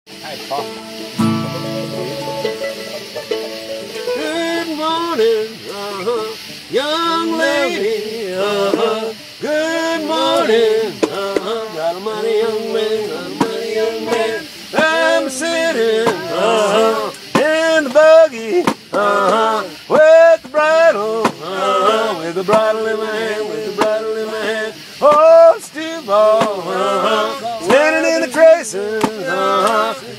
Good morning, young lady, good morning, got a mighty young man, got a mighty young man. I'm sitting in the buggy with the bridle, with the bridle in my hand, with the bridle in my hand. Oh, Stewball, standing in the traces,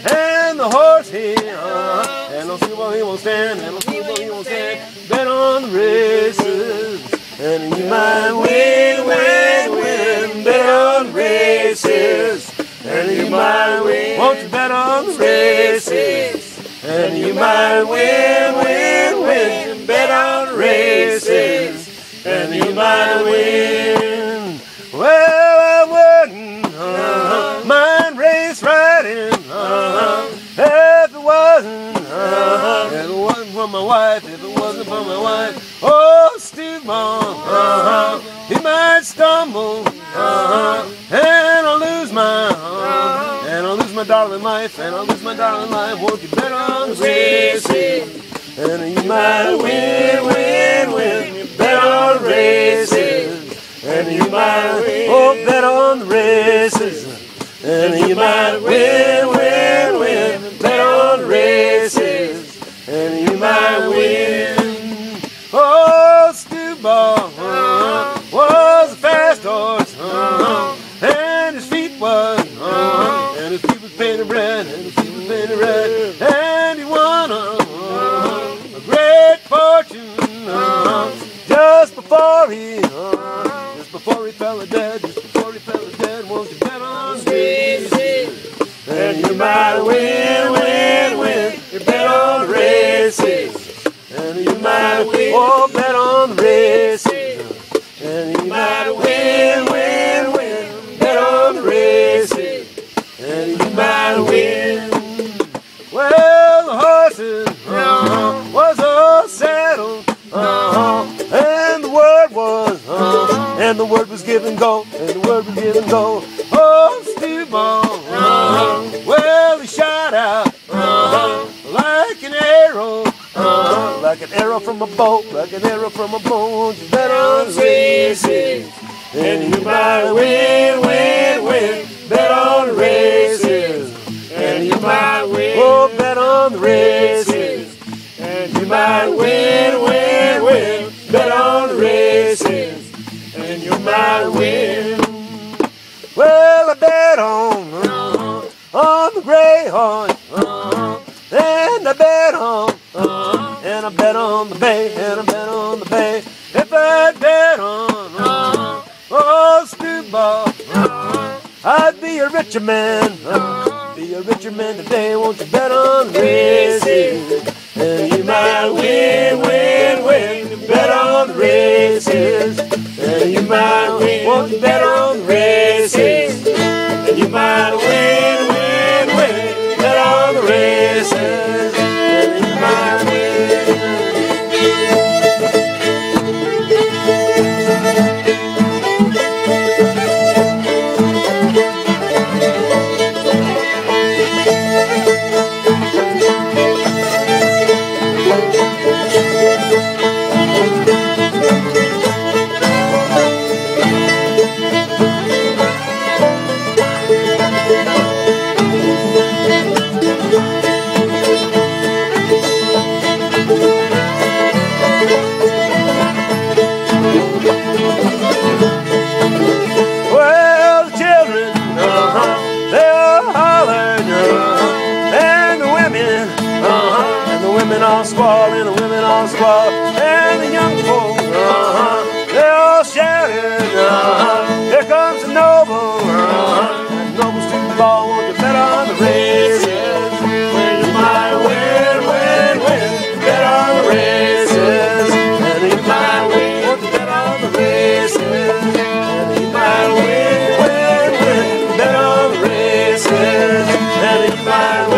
and the horse here, and I'll see what he won't stand, and I'll see what he won't stand. Bet on the races, and you might win, win, win. Bet on the races, and you might win. Won't you bet on the races, and you might win, win, win. Bet on the races, and you might win. Well, I wouldn't mind race riding if it wasn't for my wife, if it wasn't for my wife. Oh, Stewball, he might stumble, and I'll lose my darling life, and I'll lose my darling life. Won't you bet on the races, and you might win, win, win. Bet on the races, and you might win. Oh, bet on the races, and you might win, win, win. Bet on the races, and you might win. Oh, Stewball was a fast horse, and his feet was painted red, and his feet was painted red, and he won a great fortune just before he fell dead, just before he fell dead. Won't you bet on the races, and you might win, win, win. You bet on the races, and you might win. Oh, bet on the races, and you might win, win, win. Bet on the races, and you might win. Well, the horses was all saddled, and the word was given go, and the word was given go. Oh, Stewball, well, he shot out like an arrow from a bow, like an arrow from a bow. Won't you bet on the races, and you might win, win, win. Bet on the races, and you might win. Oh, bet on the races, and you might win, win, win. Bet on the races, and you might win. Well, I bet on the gray horse, and I bet on the bay, and I bet on the bay. If I bet on oh, Stewball, I'd be a richer man, be a richer man today. Won't you bet on the races, and you might win, win, win. Bet on the races, and you might win. Won't you bet on the races, and you might win, win, win. Bet on the races, and you might win. All squall, and the women all squall, and the young folks, they all shouting, here comes the noble, and noble's Stewball. Won't you bet on the races, when you might win, win, win. Bet on the races, and you might win. Won't you bet on the races, and you might win, win, win. Bet on the races, and you might win.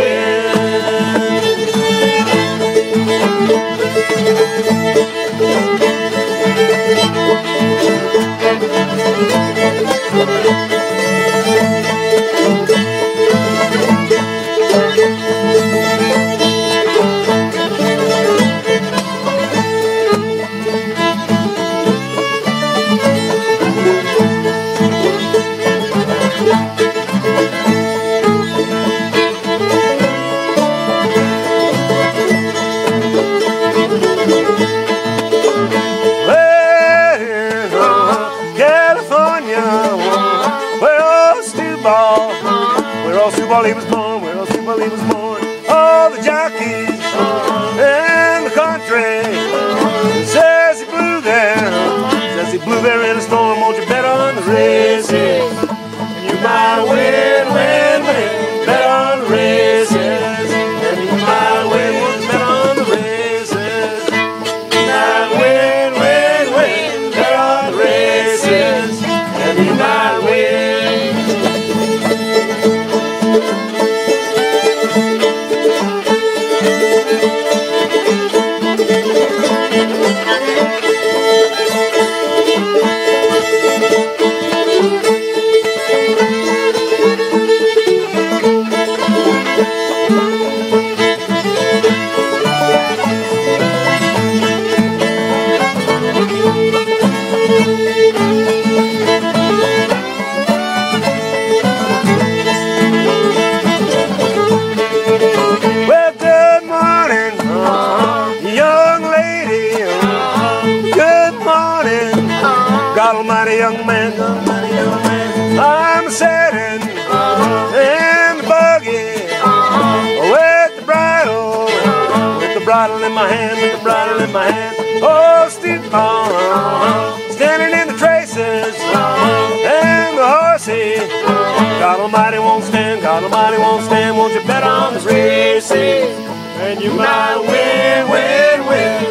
'cause Stewball he was born. All the jockeys in the country says he blew there. Says he blew there in a storm. Won't you bet on the races? You might win, win, win. Bet on the races. And you might win, won't you bet on the races? You might win, win, win. Bet on the races. And you might win. Well, good morning, young lady. Good morning, God Almighty, young man. I'm sitting in the buggy with the bridle in my hand, with the bridle in my hand. Oh, Stewball, standing in the traces, and the horsey. God Almighty won't stand, God Almighty won't stand. Won't you bet on the races? And you might win, win, win.